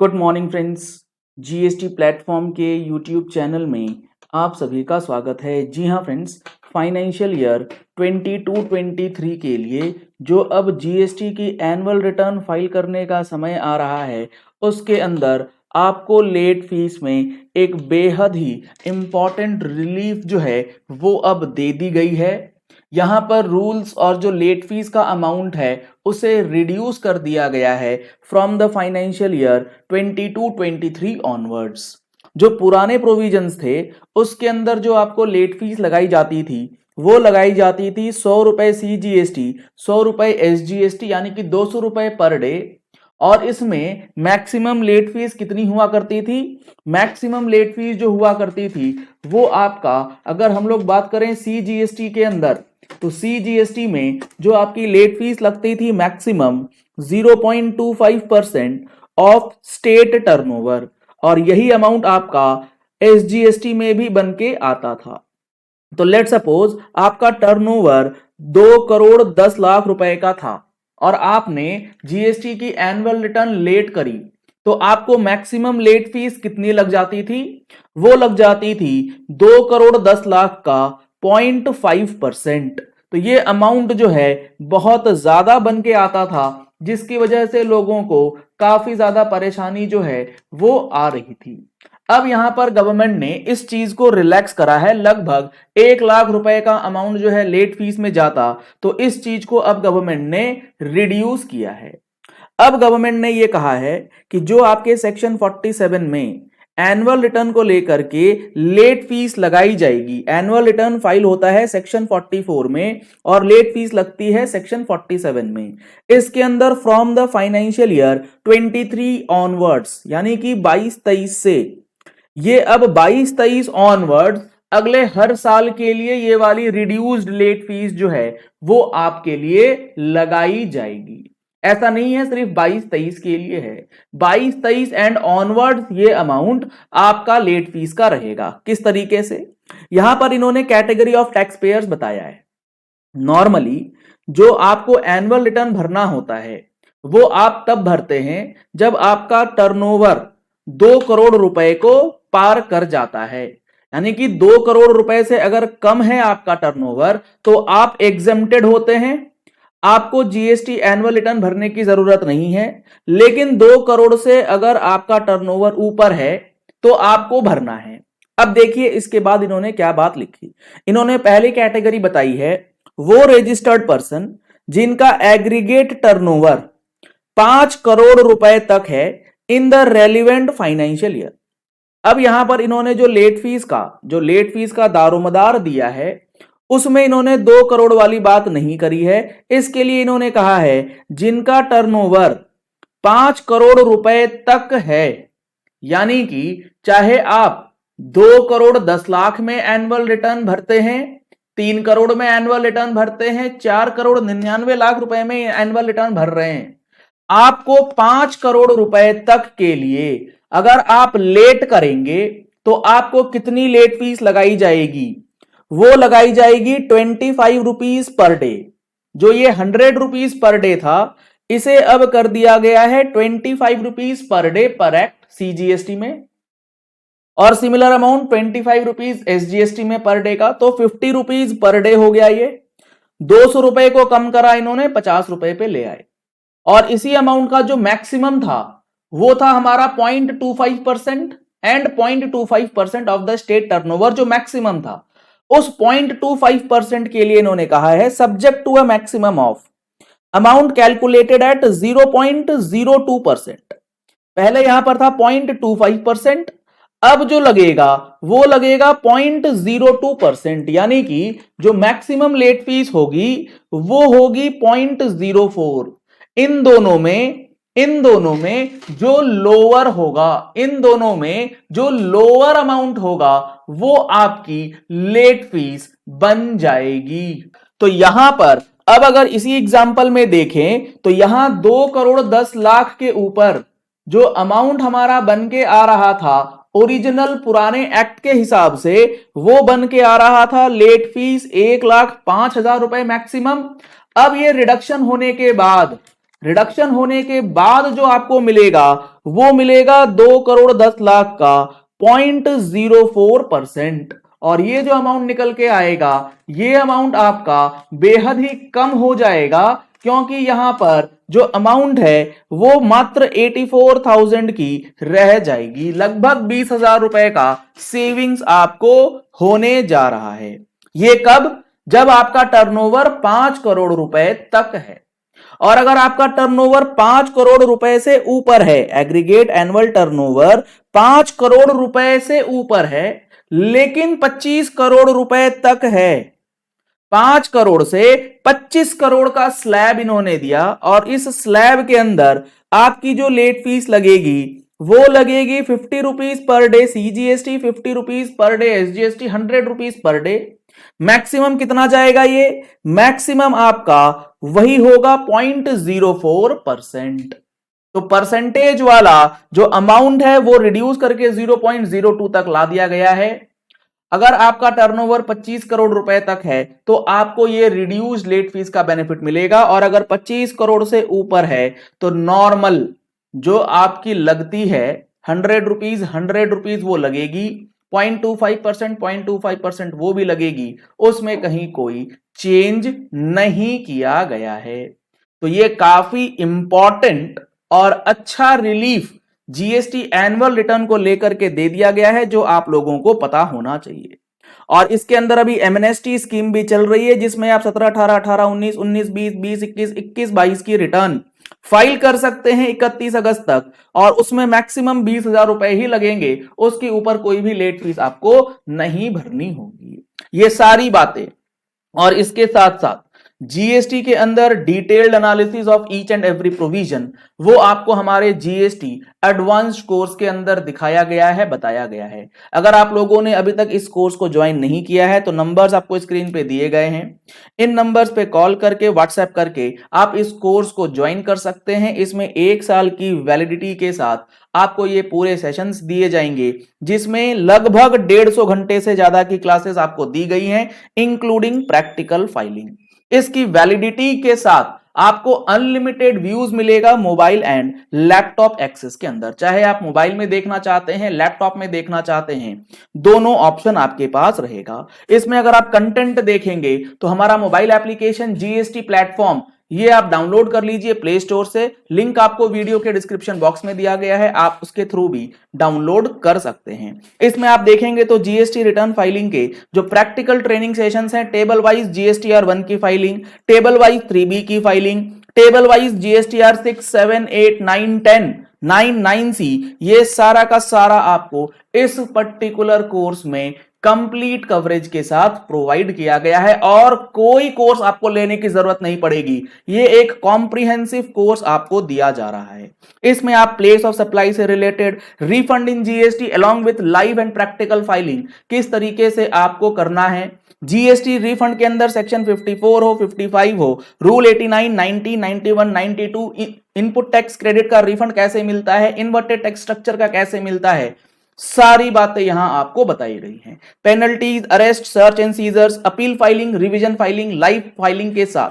Good morning friends. GST platform के YouTube channel में आप सभी का स्वागत है। जी हाँ फ्रेंड्स, फाइनेंशियल ईयर 22-23 के लिए जो अब जीएसटी की एनुअल रिटर्न फाइल करने का समय आ रहा है, उसके अंदर आपको लेट फीस में एक बेहद ही इम्पॉर्टेंट रिलीफ जो है वो अब दे दी गई है। यहाँ पर रूल्स और जो लेट फीस का अमाउंट है उसे रिड्यूस कर दिया गया है from the financial year 22-23 onwards. जो पुराने प्रोविजंस थे उसके अंदर जो आपको लेट फीस लगाई जाती थी वो लगाई जाती थी 100 रुपए CGST, 100 रुपए SGST, यानी कि 200 रुपए पर डे। और इसमें मैक्सिमम लेट फीस कितनी हुआ करती थी? मैक्सिमम लेट फीस जो हुआ करती थी वो आपका, अगर हम लोग बात करें CGST के अंदर, तो CGST में जो आपकी लेट फीस लगती थी मैक्सिमम 0.25% ऑफ स्टेट टर्नओवर, और यही अमाउंट आपका SGST में भी बन के आता था। तो लेट सपोज आपका टर्नओवर 2 करोड़ 10 लाख रुपए का था और आपने जीएसटी की एनुअल रिटर्न लेट करी, तो आपको मैक्सिमम लेट फीस कितनी लग जाती थी? वो लग जाती थी 2 करोड़ 10 लाख का 0.5%। तो ये अमाउंट जो है बहुत ज्यादा बन के आता था, जिसकी वजह से लोगों को काफी ज्यादा परेशानी जो है वो आ रही थी। अब यहां पर गवर्नमेंट ने इस चीज को रिलैक्स करा है। लगभग 1 लाख रुपए का अमाउंट जो है लेट फीस में जाता, तो इस चीज को अब गवर्नमेंट ने रिड्यूस किया है। अब गवर्नमेंट ने यह कहा है कि जो आपके सेक्शन 47 में एनुअल रिटर्न को लेकर के लेट फीस लगाई जाएगी, एनुअल रिटर्न फाइल होता है सेक्शन 44 में और लेट फीस लगती है सेक्शन 47 में। इसके अंदर from the financial year 23 onwards, यानी कि 22-23 से, ये अब 22-23 ऑनवर्ड्स अगले हर साल के लिए ये वाली रिड्यूस्ड लेट फीस जो है वो आपके लिए लगाई जाएगी। ऐसा नहीं है सिर्फ 22-23 के लिए है, 22-23 एंड ऑनवर्ड्स ये अमाउंट आपका लेट फीस का रहेगा। किस तरीके से? यहां पर इन्होंने कैटेगरी ऑफ टैक्स पेयर्स बताया है। नॉर्मली जो आपको एनुअल रिटर्न भरना होता है वो आप तब भरते हैं जब आपका टर्नओवर 2 करोड़ रुपए को पार कर जाता है, यानी कि 2 करोड़ रुपए से अगर कम है आपका टर्नओवर तो आप एग्जेम्प्टेड होते हैं, आपको जीएसटी एनुअल रिटर्न भरने की जरूरत नहीं है। लेकिन 2 करोड़ से अगर आपका टर्नओवर ऊपर है तो आपको भरना है। अब देखिए इसके बाद इन्होंने क्या बात लिखी। इन्होंने पहली कैटेगरी बताई है वो रजिस्टर्ड पर्सन जिनका एग्रीगेट टर्नओवर 5 करोड़ रुपए तक है in the relevant financial year. अब यहां पर इन्होंने जो लेट फीस का दारोमदार दिया है उसमें इन्होंने 2 करोड़ वाली बात नहीं करी है। इसके लिए इन्होंने कहा है जिनका टर्नओवर 5 करोड़ रुपए तक है, यानी कि चाहे आप 2 करोड़ 10 लाख में एनुअल रिटर्न भरते हैं, 3 करोड़ में एनुअल रिटर्न भरते हैं, 4 करोड़ 99 लाख रुपए में एनुअल रिटर्न भर रहे हैं, आपको 5 करोड़ रुपए तक के लिए अगर आप लेट करेंगे तो आपको कितनी लेट फीस लगाई जाएगी? वो लगाई जाएगी 25 रुपीज पर डे। जो ये 100 रुपीज पर डे था इसे अब कर दिया गया है 25 रुपीज पर डे पर एक्ट CGST में, और सिमिलर अमाउंट 25 रुपीज SGST में पर डे का, तो 50 रुपीज पर डे हो गया। ये 200 रुपए को कम करा इन्होंने, 50 रुपए पे ले आए। और इसी अमाउंट का जो मैक्सिमम था वो था हमारा 0.25% and 0.25% of the state turnover, जो मैक्सिमम था। उस 0.25% के लिए इन्होंने कहा है subject to a maximum of amount calculated at 0.02%। पहले यहां पर था 0.25%, अब जो लगेगा वो लगेगा 0.02%, यानी कि जो मैक्सिमम लेट फीस होगी वो होगी 0.04। इन दोनों में जो लोअर होगा, इन दोनों में जो लोअर अमाउंट होगा वो आपकी लेट फीस बन जाएगी। तो यहां पर अब अगर इसी एग्जांपल में देखें तो यहां 2 करोड़ 10 लाख के ऊपर जो अमाउंट हमारा बन के आ रहा था ओरिजिनल पुराने एक्ट के हिसाब से, वो बन के आ रहा था लेट फीस 1,05,000 रुपए मैक्सिमम। अब ये रिडक्शन होने के बाद रिडक्शन होने के बाद जो आपको मिलेगा वो मिलेगा 2,10,00,000 का 0.04%। और ये जो अमाउंट निकल के आएगा ये अमाउंट आपका बेहद ही कम हो जाएगा, क्योंकि यहां पर जो अमाउंट है वो मात्र 84,000 की रह जाएगी। लगभग 20,000 रुपए का सेविंग्स आपको होने जा रहा है। ये कब? जब आपका टर्नओवर 5 करोड़ रुपए तक है। और अगर आपका टर्नओवर 5 करोड़ रुपए से ऊपर है, एग्रीगेट एनुअल टर्नओवर 5 करोड़ रुपए से ऊपर है लेकिन 25 करोड़ रुपए तक है, 5 करोड़ से 25 करोड़ का स्लैब इन्होंने दिया और इस स्लैब के अंदर आपकी जो लेट फीस लगेगी वो लगेगी 50 rupees per day CGST, 50 rupees per day SGST, 100 rupees per day. Maximum कितना जाएगा? ये मैक्सिमम आपका वही होगा 0.04%। तो परसेंटेज वाला जो अमाउंट है वो रिड्यूस करके 0.02 तक ला दिया गया है। अगर आपका टर्नओवर 25 करोड़ रुपए तक है तो आपको ये रिड्यूस्ड लेट फीस का बेनिफिट मिलेगा, और अगर 25 करोड़ से ऊपर है तो नॉर्मल जो आपकी लगती है 100 रुपीज वो लगेगी, 0.25% वो भी लगेगी, उसमें कहीं कोई चेंज नहीं किया गया है। तो ये काफी इंपॉर्टेंट और अच्छा रिलीफ जीएसटी एनुअल रिटर्न को लेकर के दे दिया गया है, जो आप लोगों को पता होना चाहिए। और इसके अंदर अभी एमएनएसटी स्कीम भी चल रही है जिसमें आप 17, 18, 18, 19, 19, 20, 20, 21, 21, 22 की रिटर्न फाइल कर सकते हैं 31 अगस्त तक, और उसमें मैक्सिमम 20,000 रुपए ही लगेंगे, उसके ऊपर कोई भी लेट फीस आपको नहीं भरनी होगी। ये सारी बातें और इसके साथ साथ जीएसटी के अंदर detailed analysis of each and every provision वो आपको हमारे जीएसटी एडवांस्ड कोर्स के अंदर दिखाया गया है, बताया गया है। अगर आप लोगों ने अभी तक इस कोर्स को ज्वाइन नहीं किया है तो नंबर्स आपको स्क्रीन पे दिए गए हैं, इन नंबर्स पे कॉल करके व्हाट्सएप करके आप इस कोर्स को ज्वाइन कर सकते हैं। इसमें 1 साल की वैलिडिटी के साथ आपको ये पूरे सेशंस दिए जाएंगे जिसमें लगभग 150 घंटे से ज्यादा की क्लासेस आपको दी गई हैं, इंक्लूडिंग प्रैक्टिकल फाइलिंग। इसकी वैलिडिटी के साथ आपको अनलिमिटेड व्यूज मिलेगा मोबाइल एंड लैपटॉप एक्सेस के अंदर। चाहे आप मोबाइल में देखना चाहते हैं, लैपटॉप में देखना चाहते हैं, दोनों ऑप्शन आपके पास रहेगा। इसमें अगर आप कंटेंट देखेंगे तो हमारा मोबाइल एप्लीकेशन जीएसटी प्लेटफॉर्म ये आप डाउनलोड कर लीजिए प्ले स्टोर से, लिंक आपको वीडियो के डिस्क्रिप्शन बॉक्स में दिया गया है, आप उसके थ्रू भी डाउनलोड कर सकते हैं। इसमें आप देखेंगे तो जीएसटी रिटर्न फाइलिंग के जो प्रैक्टिकल ट्रेनिंग सेशंस हैं, टेबल वाइज जीएसटीआर 1 की फाइलिंग, टेबल वाइज 3B की filing, table wise GSTR 6, 7, 8, 9, 10, 9, 9C, ये सारा का सारा आपको इस पर्टिकुलर कोर्स में कंप्लीट कवरेज के साथ प्रोवाइड किया गया है और कोई कोर्स आपको लेने की जरूरत नहीं पड़ेगी। ये एक कॉम्प्रिहेंसिव कोर्स आपको दिया जा रहा है। इसमें आप प्लेस ऑफ सप्लाई से related, refund in GST along with live and practical filing किस तरीके से आपको करना है, जीएसटी रिफंड के अंदर सेक्शन 54 हो, 55 हो, रूल 89, 90, 91, 92, इनपुट टैक्स क्रेडिट का रिफंड कैसे मिलता है, इन्वर्टेड टैक्स स्ट्रक्चर का कैसे मिलता है, सारी बातें यहां आपको बताई गई हैं। Penalties, arrest, search and seizures, appeal filing, revision filing, live filing के साथ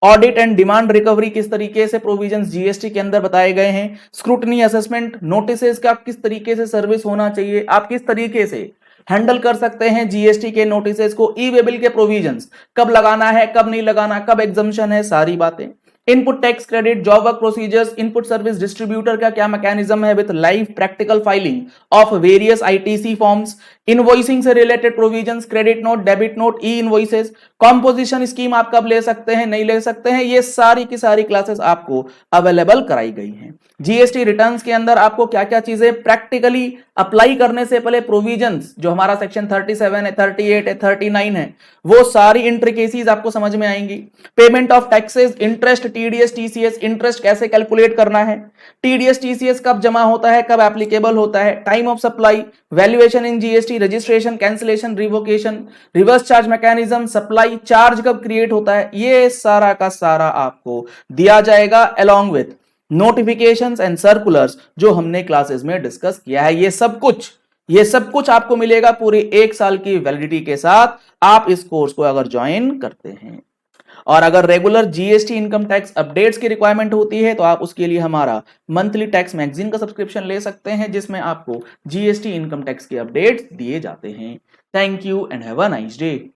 ऑडिट एंड डिमांड रिकवरी किस तरीके से प्रोविजंस जीएसटी के अंदर बताए गए हैं, स्क्रूटनी असेसमेंट, नोटिसेस का किस तरीके से सर्विस होना चाहिए, आप किस तरीके से हैंडल कर सकते हैं जीएसटी के नोटिसेस को, ई वे बिल के प्रोविजंस कब लगाना है, कब नहीं लगाना, कब एग्जम्पशन है, सारी बातें। Input tax credit, job work procedures, input service distributor का क्या मैकेनिज्म है with live practical filing of various ITC forms, invoicing से related provisions, credit note, debit note, e invoices, composition scheme आप कब ले सकते हैं, नहीं ले सकते हैं, ये सारी की सारी क्लासेस आपको अवेलेबल कराई गई हैं। जीएसटी रिटर्न्स के अंदर आपको क्या क्या चीजें प्रैक्टिकली अप्लाई करने से पहले प्रोविजंस जो हमारा सेक्शन 37 है, 38 है, 39 है, वो सारी इंट्रिकेसीज आपको समझ में आएंगी। Payment of taxes, interest, TDS, TCS, interest कैसे कैलकुलेट करना है, टीडीएस, टीसीएस कब जमा होता है, कब एप्लीकेबल होता है, time of supply, valuation in GST, registration, cancellation, revocation, reverse charge mechanism, supply charge कब क्रिएट होता है, ये सारा का सारा आपको दिया जाएगा along with notifications and circulars जो हमने क्लासेस में डिस्कस किया है। ये सब कुछ आपको मिलेगा पूरी 1 साल की वैलिडिटी के साथ, आप इस कोर्स को अगर ज्वाइन करते हैं। और अगर regular GST income tax updates की रिक्वायरमेंट होती है तो आप उसके लिए हमारा मंथली टैक्स मैगजीन का सब्सक्रिप्शन ले सकते हैं, जिसमें आपको जीएसटी इनकम टैक्स के अपडेट्स दिए जाते हैं। Thank you and have a nice day.